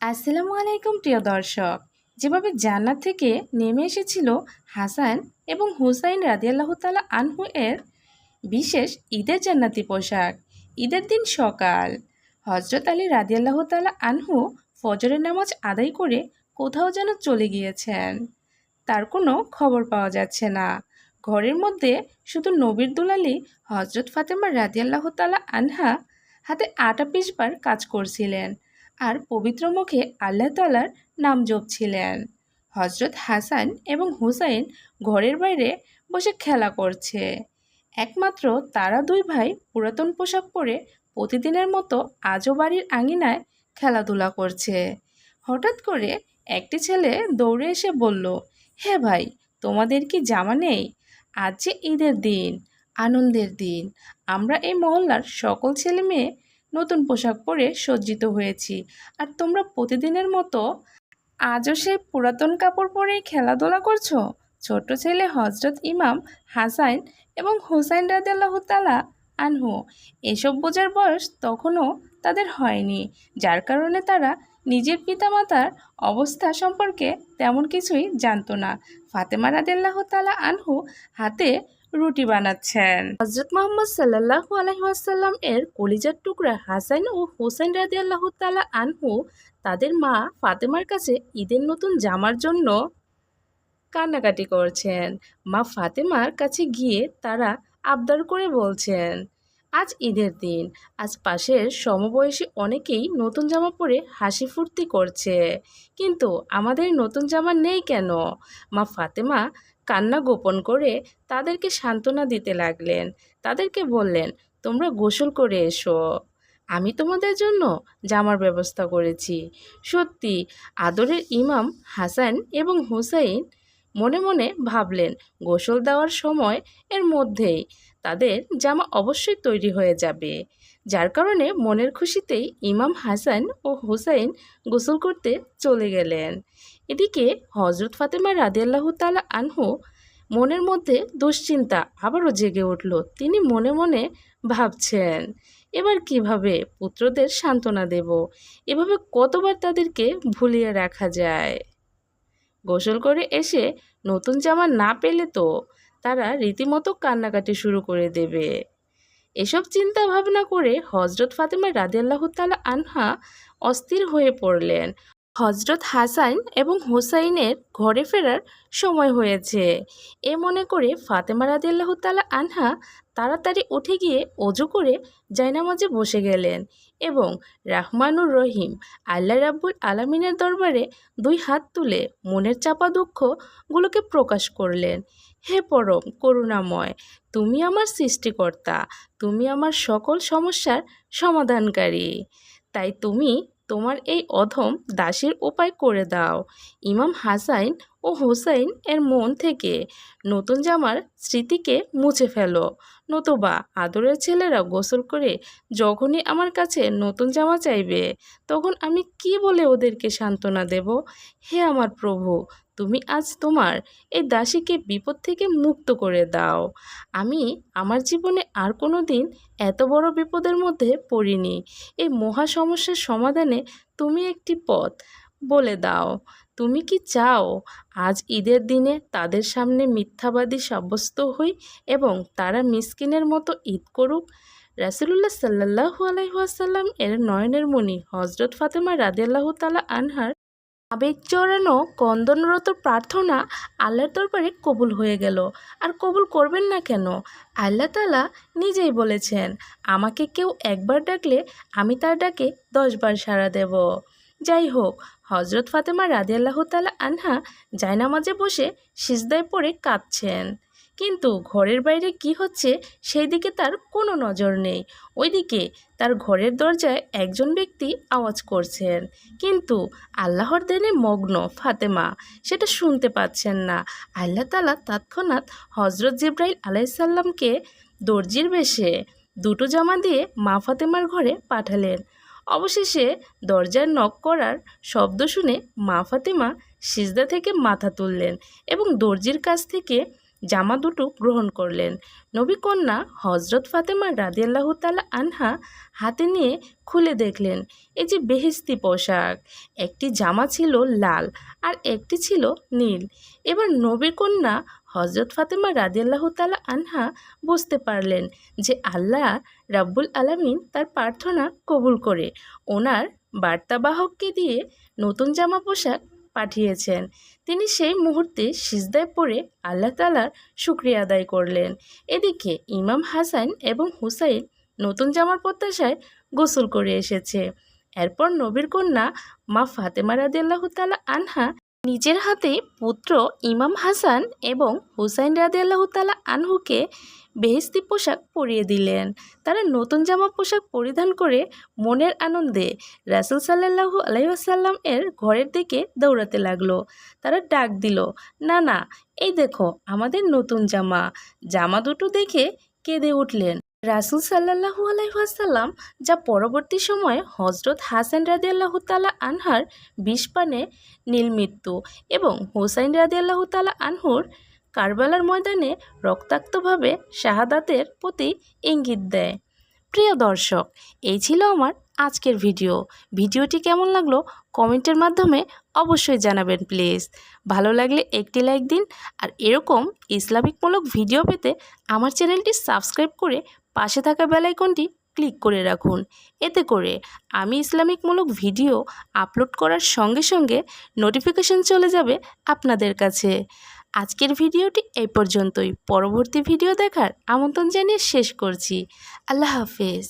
আসসালামু আলাইকুম প্রিয় দর্শক। যেভাবে জান্নাত থেকে নেমে এসেছিল হাসান এবং হুসাইন রাদিয়াল্লাহু তাআলা আনহু এর বিশেষ ঈদের জান্নাতি পোশাক। ঈদের দিন সকাল হজরত আলী রাদিয়াল্লাহু তাআলা আনহু ফজরের নামাজ আদায় করে কোথাও যেন চলে গিয়েছেন। তার কোনো খবর পাওয়া যাচ্ছে না। ঘরের মধ্যে শুধু নবীর দুলালি হজরত ফাতেমা রাদিয়াল্লাহু তাআলা আনহা হাতে আটা পিষবার কাজ করছিলেন আর পবিত্র মুখে আল্লাহ তাআলার নাম জপছিলেন। হজরত হাসান এবং হুসাইন ঘরের বাইরে বসে খেলা করছে। একমাত্র তারা দুই ভাই পুরাতন পোশাক পরে প্রতিদিনের মতো আজও বাড়ির আঙিনায় খেলাধুলা করছে। হঠাৎ করে একটি ছেলে দৌড়ে এসে বলল, হে ভাই, তোমাদের কি জামা নেই? আজ যে ঈদের দিন, আনন্দের দিন। আমরা এই মহল্লার সকল ছেলে মেয়ে নতুন পোশাক পরে সজ্জিত হয়েছি, আর তোমরা প্রতিদিনের মতো আজও সেই পুরাতন কাপড় পরেই খেলাধুলা করছো। ছোট ছেলে হজরত ইমাম হাসান এবং হুসাইন রাদিয়াল্লাহু তাআলা আনহু এসব বোঝার বয়স তখনও তাদের হয়নি, যার কারণে তারা নিজের পিতামাতার অবস্থা সম্পর্কে তেমন কিছুই জানতো না। ফাতেমা রাদিয়াল্লাহু তাআলা আনহু হাতে রুটি বানাচ্ছেন। হজরত মুহাম্মদ সাল্লাল্লাহু আলাইহি ওয়াসাল্লাম এর কলিজার টুকরা হাসান ও হুসাইন রাদিয়াল্লাহু তাআলা আনহু তাদের মা ফাতেমার কাছে ঈদের নতুন জামার জন্য কান্নাকাটি করছেন। মা ফাতেমার কাছে গিয়ে তারা আবদার করে বলছেন, আজ ঈদের দিন, আজ পাশের সমবয়সী অনেকেই নতুন জামা পরে হাসি ফুর্তি করছে, কিন্তু আমাদের নতুন জামা নেই কেন? মা ফাতেমা কান্না গোপন করে তাদেরকে সান্ত্বনা দিতে লাগলেন। তাদেরকে বললেন, তোমরা গোসল করে এসো, আমি তোমাদের জন্য জামার ব্যবস্থা করেছি। সত্যি, আদরের ইমাম হাসান এবং হুসাইন মনে মনে ভাবলেন, গোসল দেওয়ার সময় এর মধ্যেই তাদের জামা অবশ্যই তৈরি হয়ে যাবে। যার কারণে মনের খুশিতেই ইমাম হাসান ও হুসাইন গোসল করতে চলে গেলেন। এদিকে হজরত ফাতেমা রাদিয়াল্লাহু তাআলা আনহু মনের মধ্যে দুশ্চিন্তা আবারও জেগে উঠল। তিনি মনে মনে ভাবছেন, এবার কিভাবে পুত্রদের সান্ত্বনা দেব? এভাবে কতবার তাদেরকে ভুলিয়ে রাখা যায়? গোসল করে এসে নতুন জামা না পেলে তো তারা রীতিমতো কান্নাকাটি শুরু করে দেবে। এসব চিন্তা ভাবনা করে হজরত ফাতেমা রাদিয়াল্লাহু তাআলা আনহা অস্থির হয়ে পড়লেন। হজরত হাসান এবং হুসাইনের ঘরে ফেরার সময় হয়েছে এ মনে করে ফাতেমা রাদিয়াল্লাহু তাআলা আনহা তাড়াতাড়ি উঠে গিয়ে অজু করে জায়নামাজে বসে গেলেন এবং রাহমানুর রহিম আল্লাহ রাব্বুল আলামিনের দরবারে দুই হাত তুলে মনের চাপা দুঃখগুলোকে প্রকাশ করলেন। হে পরম করুণাময়, তুমি আমার সৃষ্টিকর্তা, তুমি আমার সকল সমস্যার সমাধানকারী। তাই তুমি তোমার এই অধম দাসীর উপায় করে দাও। ইমাম হাসান ও হুসাইন এর মন থেকে নতুন জামার স্মৃতিকে মুছে ফেলো, নতুবা আদরের ছেলেরা গোসল করে যখনই আমার কাছে নতুন জামা চাইবে, তখন আমি কি বলে ওদেরকে সান্ত্বনা দেব? হে আমার প্রভু, তুমি আজ তোমার এই দাসীকে বিপদ থেকে মুক্ত করে দাও। আমি আমার জীবনে আর কোনো দিন এত বড় বিপদের মধ্যে পড়িনি। এই মহা সমস্যার সমাধানে তুমি একটি পথ বলে দাও। তুমি কি চাও আজ ঈদের দিনে তাদের সামনে মিথ্যাবাদী সাব্যস্ত হই এবং তারা মিসকিনের মতো ঈদ করুক? রাসূলুল্লাহ সাল্লাল্লাহু আলাইহি ওয়াসাল্লাম এর নয়নের মণি হজরত ফাতেমা রাদিয়াল্লাহু তাআলা আনহার আবেগ জড়ানো কন্দনরত প্রার্থনা আল্লাহর দরবারে কবুল হয়ে গেল। আর কবুল করবেন না কেন? আল্লাহ তাআলা নিজেই বলেছেন, আমাকে কেউ একবার ডাকলে আমি তার ডাকে 10 বার সাড়া দেব। যাই হোক, হজরত ফাতেমা রাদিয়াল্লাহু তাআলা আনহা জায়নামাজে বসে সিজদায় পড়ে কাঁদছেন, কিন্তু ঘরের বাইরে কি হচ্ছে সেই দিকে তার কোনো নজর নেই। ওইদিকে তার ঘরের দরজায় একজন ব্যক্তি আওয়াজ করছেন, কিন্তু আল্লাহর দেনে মগ্ন ফাতেমা সেটা শুনতে পাচ্ছেন না। আল্লাহ তাআলা তৎক্ষণাৎ হজরত জিবরাইল আলাইসাল্লামকে দর্জির বেশে দুটো জামা দিয়ে মা ফাতেমার ঘরে পাঠালেন। অবশেষে দরজার নক করার শব্দ শুনে মা ফাতেমা সিজদা থেকে মাথা তুললেন এবং দর্জির কাছ থেকে জামা দুটো গ্রহণ করলেন। নবী কন্যা হজরত ফাতেমা রাদিয়াল্লাহু তাআলা আনহা হাতে নিয়ে খুলে দেখলেন এই যে বেহেশতি পোশাক। একটি জামা ছিল লাল আর একটি ছিল নীল। এবার নবী কন্যা হজরত ফাতেমা রাদিয়াল্লাহু তাআলা আনহা বুঝতে পারলেন যে আল্লাহ রাব্বুল আলামিন তার প্রার্থনা কবুল করে ওনার বার্তাবাহককে দিয়ে নতুন জামা পোশাক পাঠিয়েছেন। তিনি সেই মুহূর্তে সিজদায় পড়ে আল্লাহ তাআলার শুকরিয়া আদায় করলেন। এদিকে ইমাম হাসান এবং হুসাইন নতুন জামার প্রত্যাশায় গোসল করে এসেছে। এরপর নবীর কন্যা মা ফাতেমা রাদিয়াল্লাহু তাআলা আনহা নিজের হাতে পুত্র ইমাম হাসান এবং হুসাইন রাদিয়াল্লাহু তাআলা আনহুকে বেহেশতি পোশাক পরিয়ে দিলেন। তারা নতুন জামা পোশাক পরিধান করে মনের আনন্দে রাসূল সাল্লাল্লাহু আলাইহি ওয়াসাল্লাম এর ঘরের দিকে দৌড়াতে লাগলো। তারা ডাক দিল, না না, এই দেখো আমাদের নতুন জামা। জামা দুটো দেখে কেঁদে উঠলেন রাসূল সাল্লাল্লাহু আলাইহি ওয়াসাল্লাম, যা পরবর্তী সময়ে হজরত হাসান রাদিয়াল্লাহু তাআলা আনহার বিষপানে নীল মৃত্যু এবং হুসাইন রাদিয়াল্লাহু তাআলা আনহুর কারবালার ময়দানে রক্তাক্তভাবে শাহাদাতের প্রতি ইঙ্গিত দেয়। প্রিয় দর্শক, এই ছিল আমার আজকের ভিডিওটি কেমন লাগলো কমেন্টের মাধ্যমে অবশ্যই জানাবেন প্লিজ। ভালো লাগলে একটি লাইক দিন আর এরকম ইসলামিকমূলক ভিডিও পেতে আমার চ্যানেলটি সাবস্ক্রাইব করে পাশে থাকা বেল আইকনটি ক্লিক করে রাখুন। এতে করে আমি ইসলামিকমূলক ভিডিও আপলোড করার সঙ্গে সঙ্গে নোটিফিকেশন চলে যাবে আপনাদের কাছে। আজকের ভিডিওটি এই পর্যন্তই। পরবর্তী ভিডিও দেখার আমন্ত্রণ জানিয়ে শেষ করছি। আল্লাহ হাফেজ।